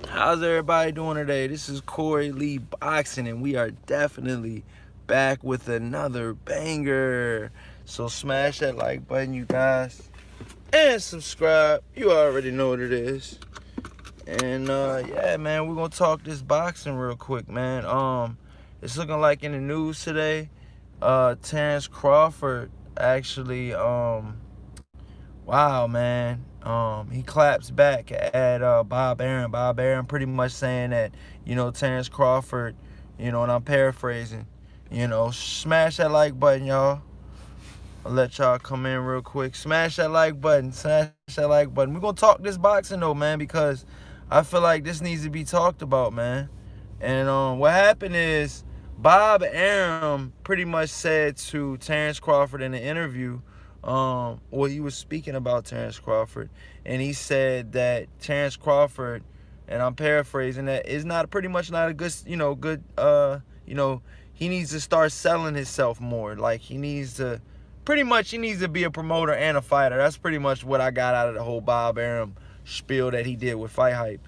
How's everybody doing today? This is Corey Lee Boxing, and we are definitely back with another banger. So smash that like button, you guys, and subscribe. You already know what it is. And yeah, man, we're gonna talk this boxing real quick, man. It's looking like in the news today, Terence Crawford actually, wow, man. He claps back at Bob Arum. Bob Arum pretty much saying that, Terence Crawford, and I'm paraphrasing, smash that like button, y'all. I'll let y'all come in real quick. Smash that like button. Smash that like button. We're going to talk this boxing, though, man, because I feel like this needs to be talked about, man. And what happened is Bob Arum pretty much said to Terence Crawford in an interview, well, he was speaking about Terence Crawford, and he said that Terence Crawford, and I'm paraphrasing, that is not pretty much not a good, he needs to start selling himself more. Like he needs to be a promoter and a fighter. That's pretty much what I got out of the whole Bob Arum spiel that he did with Fight Hype,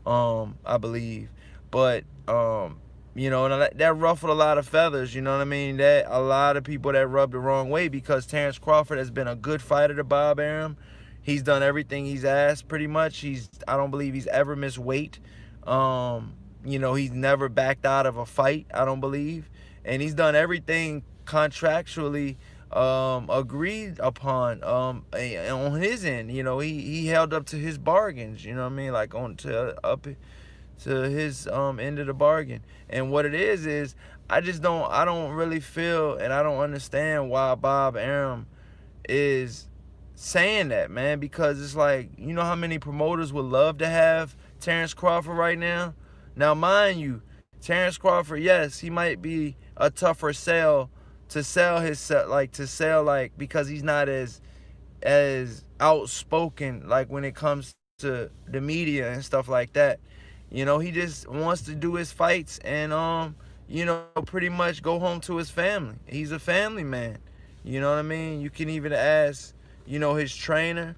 I believe. But and that ruffled a lot of feathers, you know what I mean? That a lot of people that rubbed the wrong way, because Terence Crawford has been a good fighter to Bob Arum. He's done everything he's asked pretty much. I don't believe he's ever missed weight. He's never backed out of a fight, I don't believe. And he's done everything contractually agreed upon on his end. He held up to his bargains, you know what I mean? Like up to his end of the bargain. And what it is I don't really feel, and I don't understand why Bob Arum is saying that, man, because it's like, how many promoters would love to have Terence Crawford right now? Now, mind you, Terence Crawford, yes, he might be a tougher sell to sell because he's not as outspoken, like when it comes to the media and stuff like that. He just wants to do his fights and pretty much go home to his family. He's a family man. You know what I mean? You can even ask, his trainer,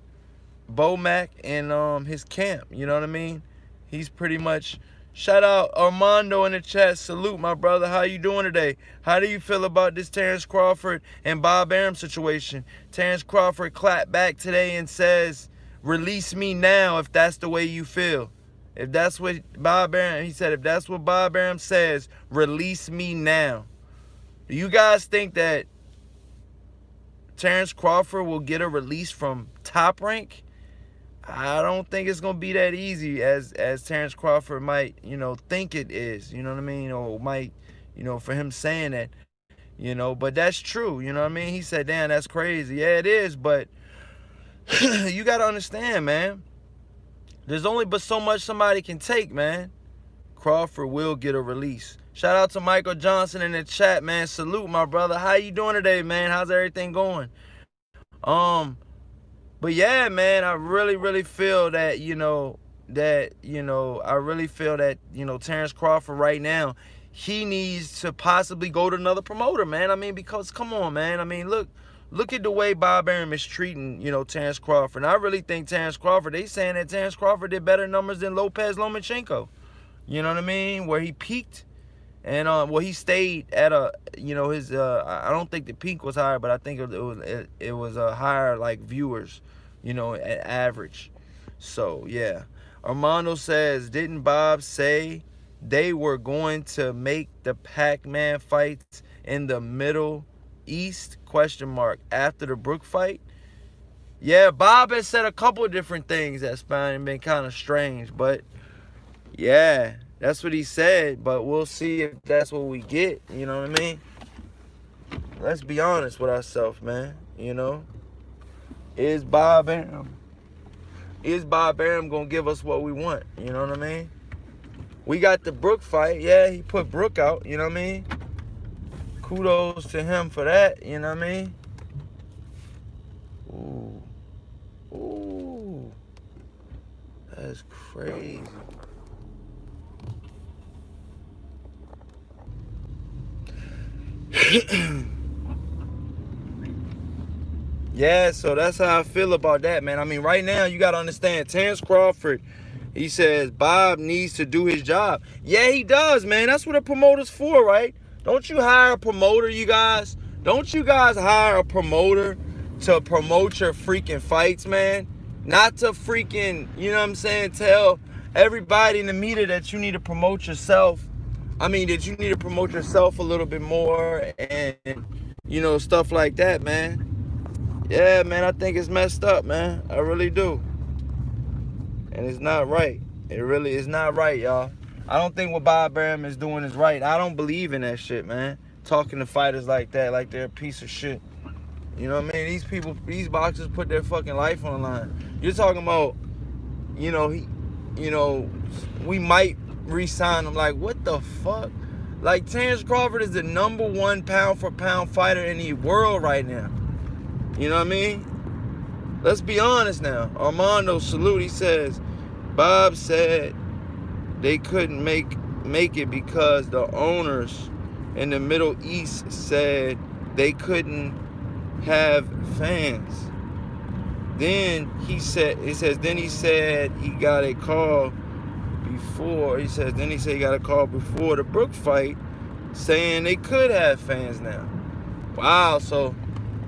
Bomac, and his camp. You know what I mean? He's pretty much. Shout out Armando in the chat. Salute, my brother. How you doing today? How do you feel about this Terence Crawford and Bob Arum situation? Terence Crawford clapped back today and says, "Release me now if that's the way you feel." If that's what Bob Arum, he said, if that's what Bob Arum says, release me now. Do you guys think that Terence Crawford will get a release from Top Rank? I don't think it's going to be that easy as Terence Crawford might, think it is, you know what I mean? Or might, for him saying that, but that's true, you know what I mean? He said, damn, that's crazy. Yeah, it is, but you got to understand, man. There's only but so much somebody can take, man. Crawford will get a release. Shout out to Michael Johnson in the chat, man. Salute, my brother. How you doing today, man? How's everything going? But yeah, man, I really, really feel that, I really feel that, Terence Crawford right now, he needs to possibly go to another promoter, man. I mean, because come on, man. I mean, look at the way Bob Arum is treating, Terence Crawford. And I really think Terence Crawford, they saying that Terence Crawford did better numbers than Lopez Lomachenko. You know what I mean? Where he peaked. And he stayed at his I don't think the peak was higher, but I think it was a higher like viewers, at average. So yeah. Armando says, didn't Bob say they were going to make the Pac-Man fights in the Middle East ? After the Brook fight? Yeah, Bob has said a couple of different things that's been kind of strange, but yeah, that's what he said. But we'll see if that's what we get. You know what I mean? Let's be honest with ourselves, man. Is Bob Arum gonna give us what we want? You know what I mean? We got the Brook fight. Yeah, he put Brook out. You know what I mean? Kudos to him for that. You know what I mean? Ooh, that's crazy. Yeah, so that's how I feel about that, man. I mean, right now, you got to understand, Terence Crawford He says Bob needs to do his job. Yeah, he does, man. That's what a promoter's for, right? Don't you hire a promoter, you guys? Don't you guys hire a promoter to promote your freaking fights, man? Not to freaking, you know what I'm saying, tell everybody in the media that you need to promote yourself. I mean, that you need to promote yourself a little bit more and, you know, stuff like that, man. Yeah, man, I think it's messed up, man. I really do. And it's not right. It really is not right, y'all. I don't think what Bob Arum is doing is right. I don't believe in that shit, man. Talking to fighters like that, like they're a piece of shit. You know what I mean? These people, these boxers put their fucking life on the line. You're talking about, you know, we might re-sign him. Like, what the fuck? Like, Terence Crawford is the #1 pound-for-pound fighter in the world right now. You know what I mean? Let's be honest now. Armando Salute, he says, Bob said they couldn't make it because the owners in the Middle East said they couldn't have fans. Then he said he got a call before. He said he got a call before the Brook fight saying they could have fans now. Wow, so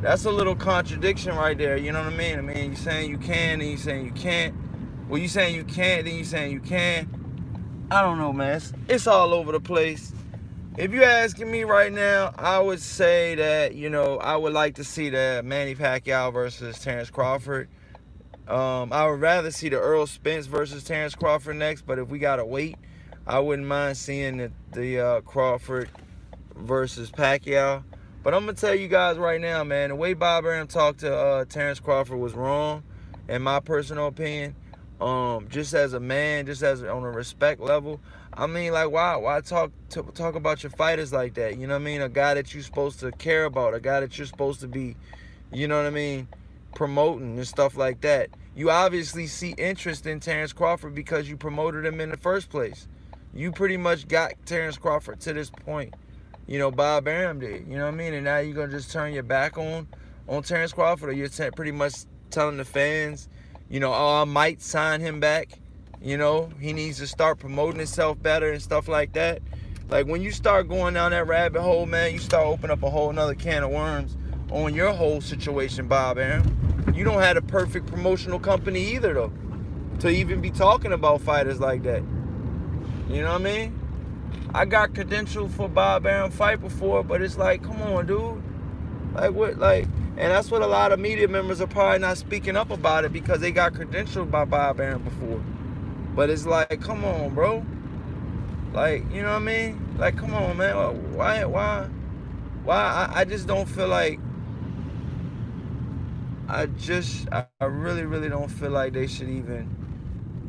that's a little contradiction right there. You know what I mean? I mean, you're saying you can, then you're saying you can't. Well, you saying you can't, then you're saying you can. I don't know, man. It's all over the place. If you're asking me right now, I would say that, you know, I would like to see the Manny Pacquiao versus Terence Crawford. I would rather see the Earl Spence versus Terence Crawford next, but if we gotta wait, I wouldn't mind seeing the Crawford versus Pacquiao. But I'm gonna tell you guys right now, man, the way Bob Arum talked to Terence Crawford was wrong, in my personal opinion. Just as a man, just as on a respect level. I mean, like, why talk about your fighters like that? You know what I mean? A guy that you're supposed to care about, a guy that you're supposed to be, you know what I mean, promoting and stuff like that. You obviously see interest in Terence Crawford because you promoted him in the first place. You pretty much got Terence Crawford to this point. You know, Bob Arum did. You know what I mean? And now you're gonna just turn your back on Terence Crawford, or you're pretty much telling the fans, you know, oh, I might sign him back. You know, he needs to start promoting himself better and stuff like that. Like, when you start going down that rabbit hole, man, you start opening up a whole nother can of worms on your whole situation, Bob Arum. You don't have a perfect promotional company either, though, to even be talking about fighters like that. You know what I mean? I got credential for Bob Arum fight before, but it's like, come on, dude. Like, what, like, and that's what a lot of media members are probably not speaking up about it because they got credentialed by Bob Arum before. But it's like, come on, bro. Like, you know what I mean? Like, come on, man. Why? I just don't feel like, I really, really don't feel like they should even,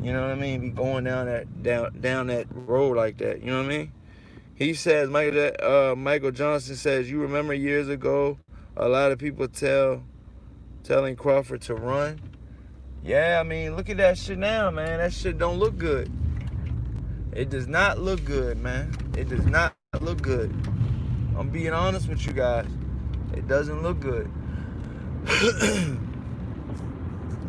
you know what I mean, be going down that road like that. You know what I mean? He says, Michael Johnson says, you remember years ago, a lot of people telling Crawford to run. Yeah, I mean, look at that shit now, man. That shit don't look good. It does not look good, man. It does not look good. I'm being honest with you guys. It doesn't look good.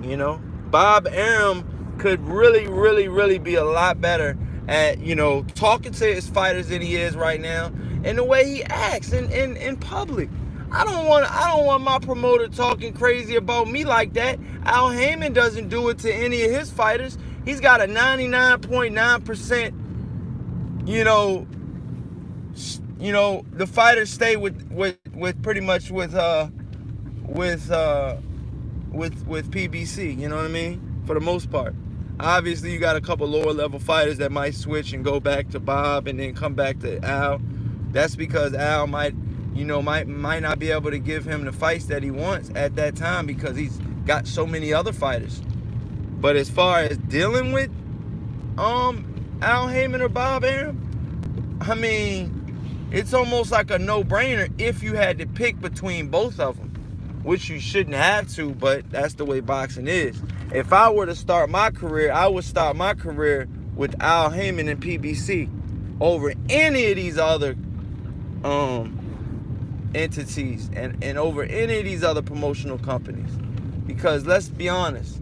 You know, Bob Arum could really, really, really be a lot better at, you know, talking to his fighters than he is right now, and the way he acts in public. I don't want my promoter talking crazy about me like that. Al Heyman doesn't do it to any of his fighters. He's got a 99.9%, you know, the fighters stay with pretty much with PBC, you know what I mean? For the most part. Obviously, you got a couple lower level fighters that might switch and go back to Bob and then come back to Al. That's because Al might not be able to give him the fights that he wants at that time because he's got so many other fighters. But as far as dealing with Al Heyman or Bob Arum, I mean, it's almost like a no-brainer if you had to pick between both of them, which you shouldn't have to, but that's the way boxing is. If I were to start my career, I would start my career with Al Heyman and PBC over any of these other entities and over any of these other promotional companies. Because let's be honest,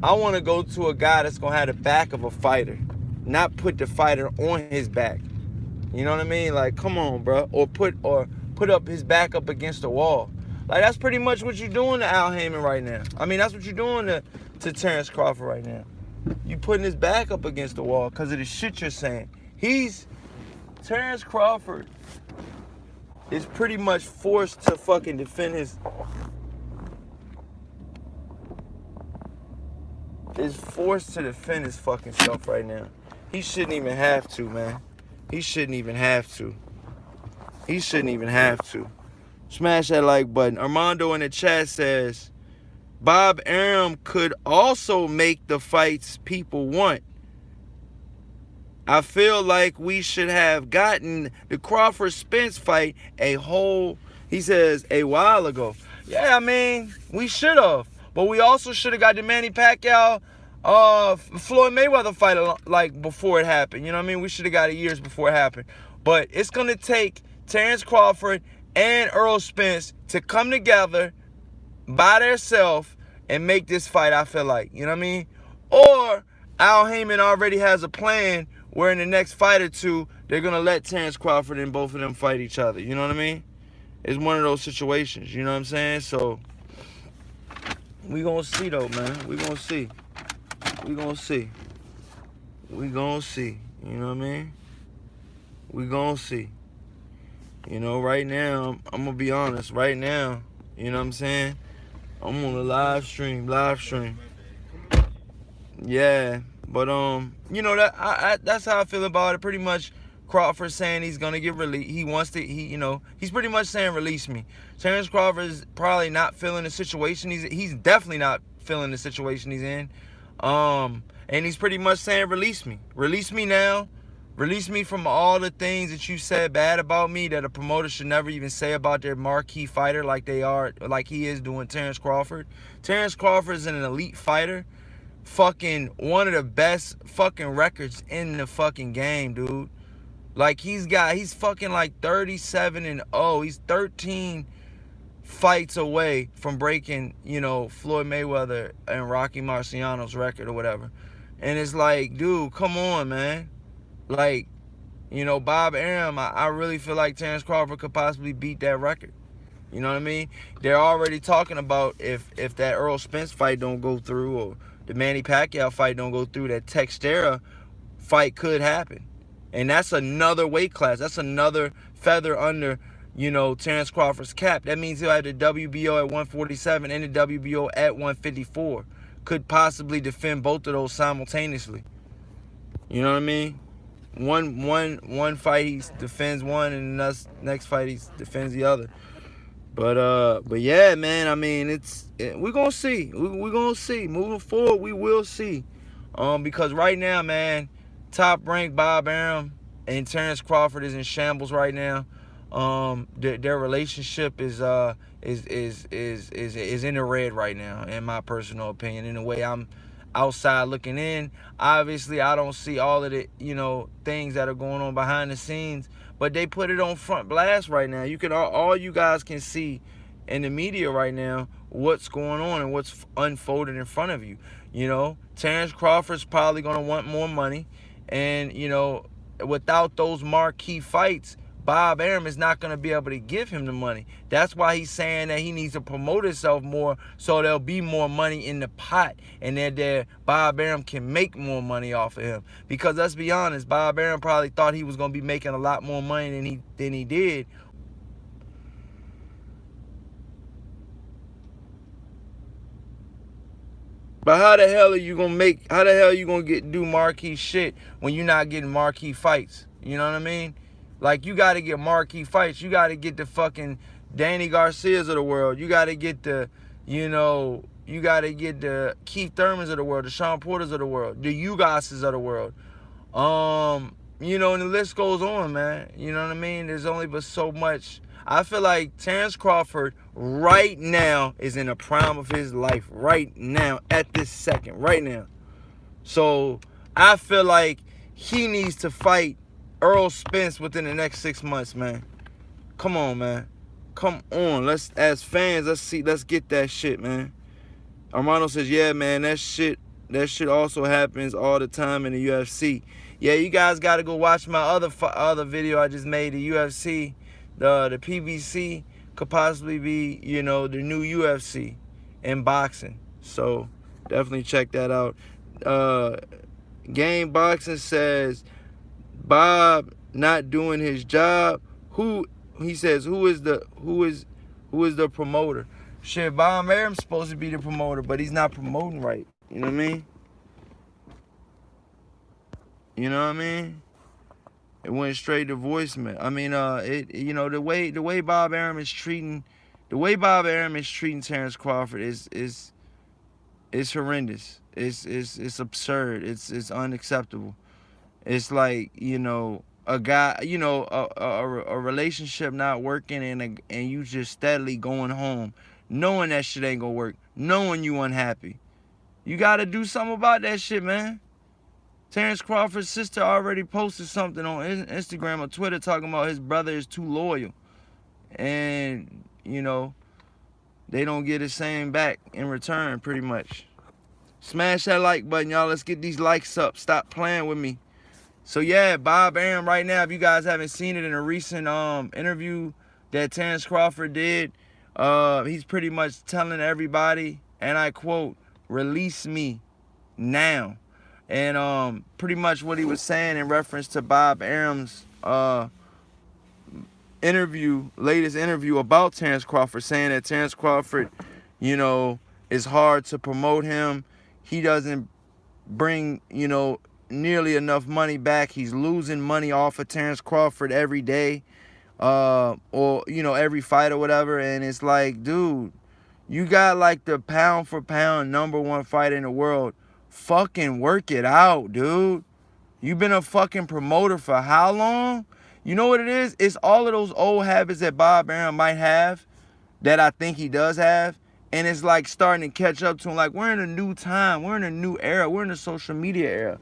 I want to go to a guy that's gonna have the back of a fighter, not put the fighter on his back. You know what I mean? Like, come on, bro. Or put up his back up against the wall. Like, that's pretty much what you're doing to Al Haymon right now. I mean, that's what you're doing to Terence Crawford right now. You putting his back up against the wall because of the shit you're saying. Terence Crawford is pretty much forced to fucking defend his... is forced to defend his fucking self right now. He shouldn't even have to, man. He shouldn't even have to. He shouldn't even have to. Smash that like button. Armando in the chat says, Bob Arum could also make the fights people want. I feel like we should have gotten the Crawford-Spence fight he says, a while ago. Yeah, I mean, we should have. But we also should have got the Manny Pacquiao, Floyd Mayweather fight like before it happened. You know what I mean? We should have got it years before it happened. But it's going to take Terence Crawford and Errol Spence to come together by themselves and make this fight, I feel like. You know what I mean? Or Al Haymon already has a plan where in the next fight or two, they're going to let Terence Crawford and both of them fight each other. You know what I mean? It's one of those situations. You know what I'm saying? So, we going to see, though, man. We going to see. We going to see. We going to see. You know what I mean? We going to see. You know, right now, I'm going to be honest. Right now, you know what I'm saying? I'm on a live stream. Yeah. But, you know, that's how I feel about it. Pretty much, Crawford saying he's going to get released. He wants to, he's pretty much saying release me. Terence Crawford is probably not feeling the situation. He's definitely not feeling the situation he's in. And he's pretty much saying release me. Release me now. Release me from all the things that you said bad about me that a promoter should never even say about their marquee fighter like he is doing Terence Crawford. Terence Crawford is an elite fighter. Fucking one of the best fucking records in the fucking game, dude. Like, he's fucking like 37-0. He's 13 fights away from breaking, Floyd Mayweather and Rocky Marciano's record or whatever. And it's like, dude, come on, man. Like, Bob Arum, I really feel like Terence Crawford could possibly beat that record. You know what I mean? They're already talking about if that Errol Spence fight don't go through or the Manny Pacquiao fight don't go through, that Textera fight could happen. And that's another weight class. That's another feather under, Terence Crawford's cap. That means he'll have the WBO at 147 and the WBO at 154. Could possibly defend both of those simultaneously. You know what I mean? One fight he defends one, and the next fight he defends the other. But yeah, man. I mean, we're gonna see. We're gonna see. Moving forward, we will see. Because right now, man, top ranked Bob Arum and Terence Crawford is in shambles right now. Their relationship is in the red right now, in my personal opinion. In the way I'm outside looking in, obviously I don't see all of the things that are going on behind the scenes, but they put it on front blast right now. All you guys can see in the media right now what's going on and what's unfolding in front of you. Terence Crawford's probably going to want more money, and without those marquee fights, Bob Arum is not going to be able to give him the money. That's why he's saying that he needs to promote himself more so there'll be more money in the pot, and that Bob Arum can make more money off of him. Because let's be honest, Bob Arum probably thought he was going to be making a lot more money than he did. But how the hell are you going to do marquee shit when you're not getting marquee fights? You know what I mean? Like, you got to get marquee fights. You got to get the fucking Danny Garcias of the world. You got to get the, you got to get the Keith Thurmans of the world, the Sean Porters of the world, the Ugases of the world. And the list goes on, man. You know what I mean? There's only but so much. I feel like Terence Crawford right now is in the prime of his life. Right now, at this second, right now. So, I feel like he needs to fight Errol Spence within the next 6 months, man. Come on, man. Come on. As fans, let's get that shit, man. Armando says, yeah, man, that shit that shit also happens all the time in the UFC. Yeah, you guys got to go watch my other video I just made. The UFC, the PBC could possibly be, you know, the new UFC in boxing. So definitely check that out. Game Boxing says Bob not doing his job. He says who is the promoter? Shit, Bob Arum's supposed to be the promoter, but he's not promoting right. You know what I mean? You know what I mean? It went straight to voicemail. I mean, you know, the way Bob Arum is treating, Terence Crawford is horrendous. It's absurd. It's unacceptable. It's like, you know, a guy, you know, a relationship not working and you just steadily going home, knowing that shit ain't gonna work, knowing you unhappy. You gotta do something about that shit, man. Terence Crawford's sister already posted something on Instagram or Twitter talking about his brother is too loyal. And, you know, they don't get the same back in return, pretty much. Smash that like button, y'all. Let's get these likes up. Stop playing with me. So, yeah, Bob Arum right now, if you guys haven't seen it in a recent interview that Terence Crawford did, he's pretty much telling everybody, and I quote, "Release me now." And pretty much what he was saying in reference to Bob Arum's latest interview about Terence Crawford, saying that Terence Crawford, you know, is hard to promote him. He doesn't bring, you know, nearly enough money back. He's losing money off of Terence Crawford every day, or, you know, every fight or whatever. And it's like, dude, you got like the pound for pound #1 fighter in the world. Fucking work it out, dude. You've been a fucking promoter for how long? You know what it is? It's all of those old habits that Bob Arum might have, that I think he does have. And it's like starting to catch up to him. Like, we're in a new time. We're in a new era. We're in a social media era.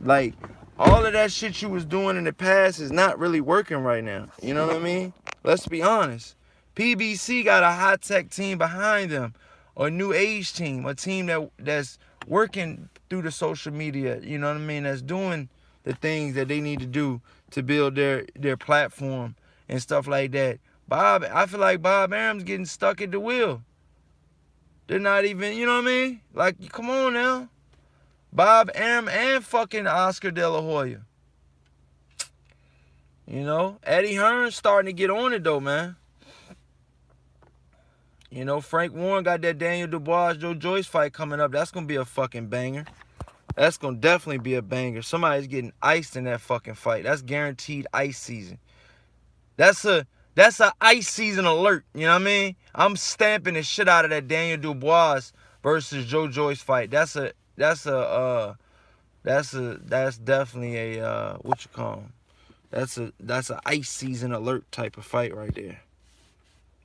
Like, all of that shit you was doing in the past is not really working right now. You know what I mean? Let's be honest. PBC got a high-tech team behind them. A new age team. A team that's working through the social media. You know what I mean? That's doing the things that they need to do to build their platform and stuff like that. I feel like Bob Arum's getting stuck at the wheel. They're not even, you know what I mean? Like, come on now. Bob Arum and fucking Oscar De La Hoya. You know, Eddie Hearn's starting to get on it though, man. You know, Frank Warren got that Daniel Dubois, Joe Joyce fight coming up. That's going to be a fucking banger. That's going to definitely be a banger. Somebody's getting iced in that fucking fight. That's guaranteed ice season. That's a ice season alert. You know what I mean? I'm stamping the shit out of that Daniel Dubois versus Joe Joyce fight. That's definitely a what you call them? That's a ice season alert type of fight right there.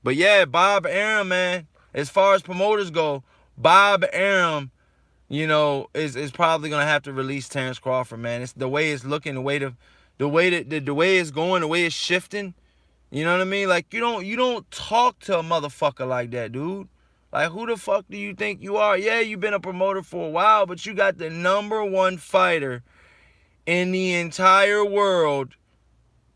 But yeah, Bob Arum, man, as far as promoters go, Bob Arum, you know, is probably gonna have to release Terence Crawford, man. It's the way it's looking, the way it's going, the way it's shifting. You know what I mean? Like, you don't talk to a motherfucker like that, dude. Like, who the fuck do you think you are? Yeah, you've been a promoter for a while, but you got the #1 fighter in the entire world.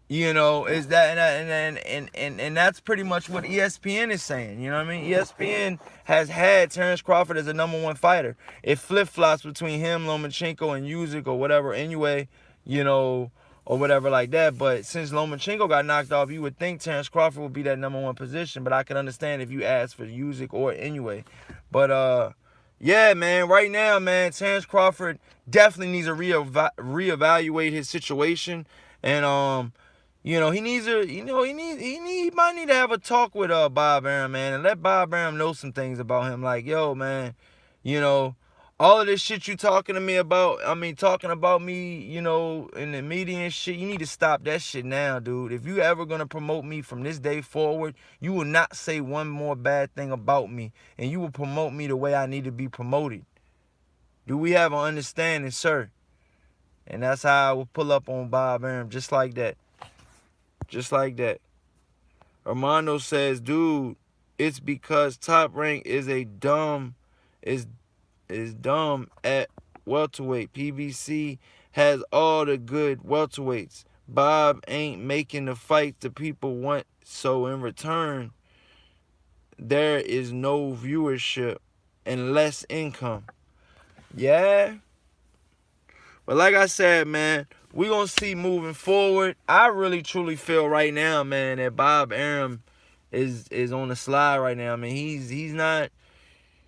You know, is that and that's pretty much what ESPN is saying. You know what I mean? ESPN has had Terence Crawford as a #1 fighter. It flip-flops between him, Lomachenko, and Usyk or whatever anyway, you know, or whatever like that. But since Lomachenko got knocked off, you would think Terence Crawford would be that #1 position. But I can understand if you ask for Usyk or anyway. But yeah, man, right now, man, Terence Crawford definitely needs to reevaluate his situation. And you know, he might need to have a talk with Bob Arum, man, and let Bob Arum know some things about him. Like, yo, man, you know, all of this shit you talking about me, you know, in the media and shit, you need to stop that shit now, dude. If you ever gonna promote me from this day forward, you will not say one more bad thing about me, and you will promote me the way I need to be promoted. Do we have an understanding, sir? And that's how I will pull up on Bob Arum, just like that. Just like that. Armando says, dude, it's because Top Rank is dumb welterweight. PBC has all the good welterweights. Bob ain't making the fight the people want, so in return, there is no viewership and less income. Yeah. But like I said, man, we gonna see moving forward. I really truly feel right now, man, that Bob Arum is on the slide right now. I mean, he's not.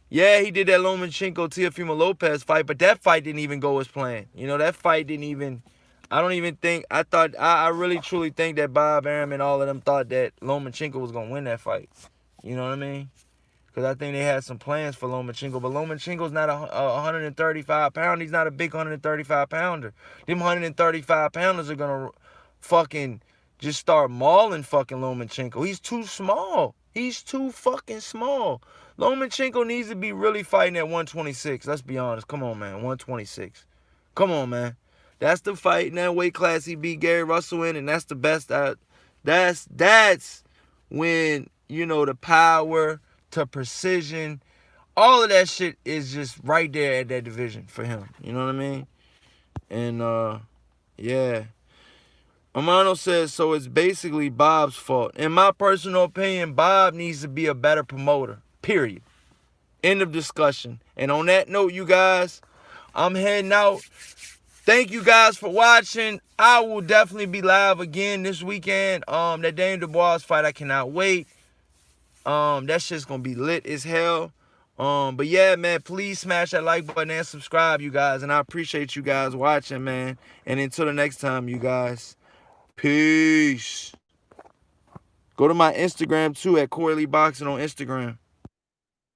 Yeah, he did that Lomachenko Teofimo Lopez fight, but that fight didn't even go as planned. You know, that fight didn't even. I don't even think. I really truly think that Bob Arum and all of them thought that Lomachenko was gonna win that fight. You know what I mean? Because I think they had some plans for Lomachenko. But Lomachenko's not a 135 pounder. He's not a big 135 pounder. Them 135 pounders are going to fucking just start mauling fucking Lomachenko. He's too small. He's too fucking small. Lomachenko needs to be really fighting at 126. Let's be honest. Come on, man. 126. Come on, man. That's the fight in that weight class he beat Gary Russell in, and that's the best. That's when, you know, the power to precision, all of that shit is just right there at that division for him. You know what I mean? And yeah. Amano says, so it's basically Bob's fault. In my personal opinion, Bob needs to be a better promoter. Period. End of discussion. And on that note, you guys, I'm heading out. Thank you guys for watching. I will definitely be live again this weekend. That Daniel Dubois fight, I cannot wait. That shit's gonna be lit as hell. But yeah, man, please smash that like button and subscribe, you guys. And I appreciate you guys watching, man. And until the next time, you guys, peace. Go to my Instagram too at Corey Lee Boxing on Instagram.